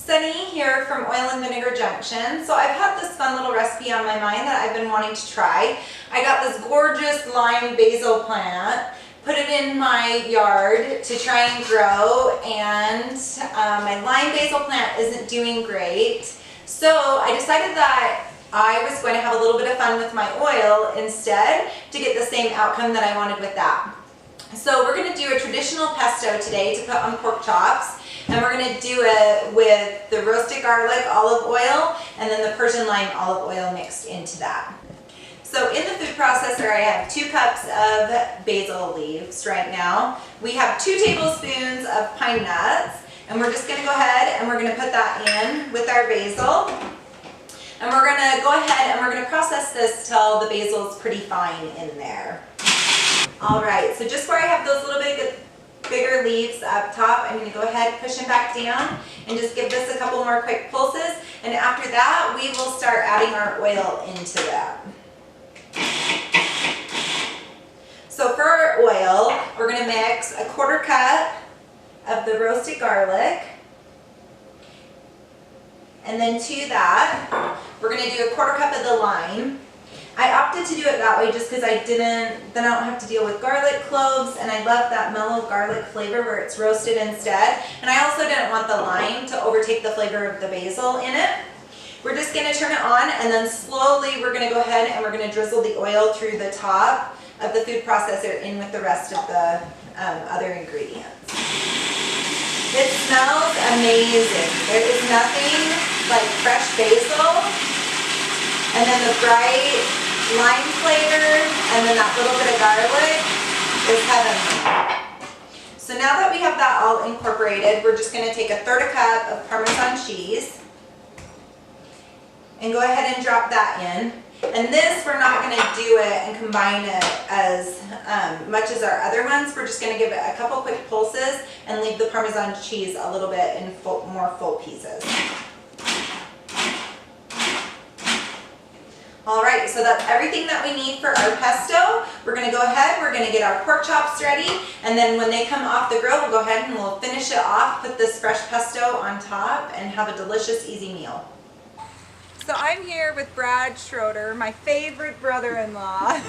Sunny here from Oil and Vinegar Junction. So I've had this fun little recipe on my mind that I've been wanting to try. I got this gorgeous lime basil plant, put it in my yard to try and grow, and my lime basil plant isn't doing great. So I decided that I was going to have a little bit of fun with my oil instead to get the same outcome that I wanted with that. So we're going to do a traditional pesto today to put on pork chops, and we're going to do it with the roasted garlic olive oil and then the Persian lime olive oil mixed into that. So in the food processor I have 2 cups of basil leaves right now. We have 2 tablespoons of pine nuts, and we're just going to go ahead and we're going to put that in with our basil. And we're going to go ahead and we're going to process this till the basil is pretty fine in there. Alright, so just where I have those little bit bigger leaves up top, I'm going to go ahead, push them back down, and just give this a couple more quick pulses. And after that, we will start adding our oil into that. So for our oil, we're going to mix a 1/4 cup of the roasted garlic. And then to that, we're going to do a 1/4 cup of the lime. I opted to do it that way just because then I don't have to deal with garlic cloves, and I love that mellow garlic flavor where it's roasted instead. And I also didn't want the lime to overtake the flavor of the basil in it. We're just going to turn it on, and then slowly we're going to go ahead and we're going to drizzle the oil through the top of the food processor in with the rest of the other ingredients. It smells amazing. There is nothing like fresh basil, and then the bright lime flavor, and then that little bit of garlic is heavenly. So now that we have that all incorporated, we're just going to take a 1/3 cup of Parmesan cheese and go ahead and drop that in. And this, we're not going to do it and combine it as much as our other ones. We're just going to give it a couple quick pulses and leave the Parmesan cheese a little bit in more full pieces. Alright, so that's everything that we need for our pesto. We're going to go ahead, we're going to get our pork chops ready, and then when they come off the grill, we'll go ahead and we'll finish it off, put this fresh pesto on top, and have a delicious, easy meal. So I'm here with Brad Schroeder, my favorite brother-in-law,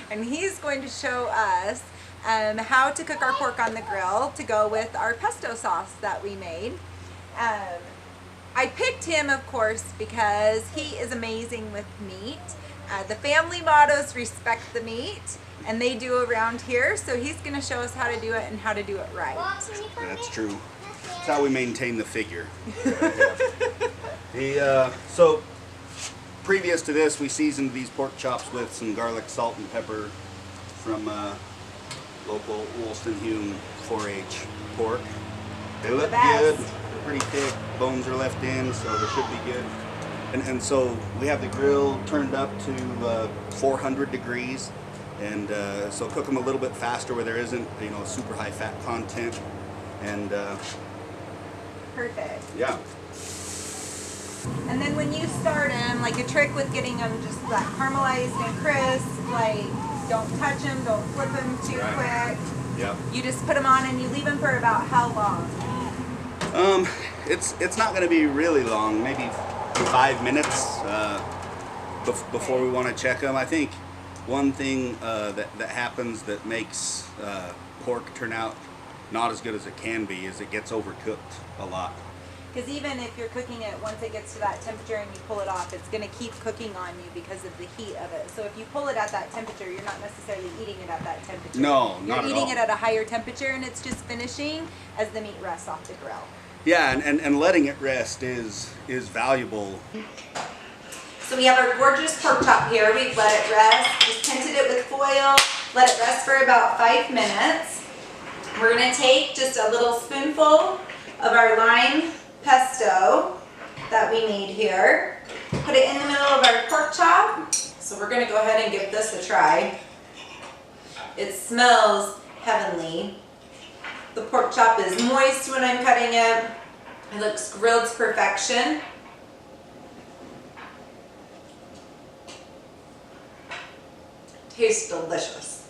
and he's going to show us how to cook our pork on the grill to go with our pesto sauce that we made. I picked him, of course, because he is amazing with meat. The family motto's respect the meat, and they do around here, so he's going to show us how to do it and how to do it right. That's true. That's how we maintain the figure. So previous to this, we seasoned these pork chops with some garlic, salt, and pepper from local Woolston-Hume 4-H pork. They look good. Pretty thick, bones are left in, so they should be good. And so we have the grill turned up to 400 degrees, and so cook them a little bit faster where there isn't, super high fat content. And perfect. Yeah. And then when you start them, like a trick with getting them just that caramelized and crisp, like don't touch them, don't flip them too quick. Yeah. You just put them on and you leave them for about how long? It's not going to be really long, maybe 5 minutes before we want to check them. I think one thing that happens that makes pork turn out not as good as it can be is it gets overcooked a lot. Because even if you're cooking it, once it gets to that temperature and you pull it off, it's going to keep cooking on you because of the heat of it. So if you pull it at that temperature, you're not necessarily eating it at that temperature. No, not at all. You're eating it at a higher temperature, and it's just finishing as the meat rests off the grill. Yeah, and letting it rest is valuable. So we have our gorgeous pork chop here. We've let it rest, just tinted it with foil, let it rest for about 5 minutes. We're going to take just a little spoonful of our lime pesto that we made here, put it in the middle of our pork chop. So we're going to go ahead and give this a try. It smells heavenly. The pork chop is moist when I'm cutting it. It looks grilled to perfection. Tastes delicious.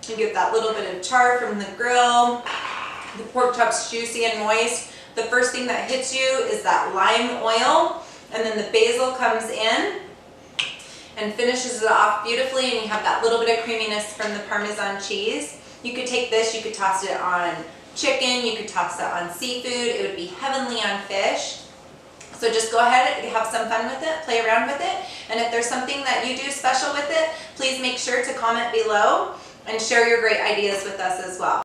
You get that little bit of char from the grill. The pork chop's juicy and moist. the first thing that hits you is that lime oil, and then the basil comes in and finishes it off beautifully, and you have that little bit of creaminess from the Parmesan cheese. You could take this, you could toss it on chicken, you could toss it on seafood, it would be heavenly on fish. So just go ahead and have some fun with it, play around with it, and if there's something that you do special with it, please make sure to comment below and share your great ideas with us as well.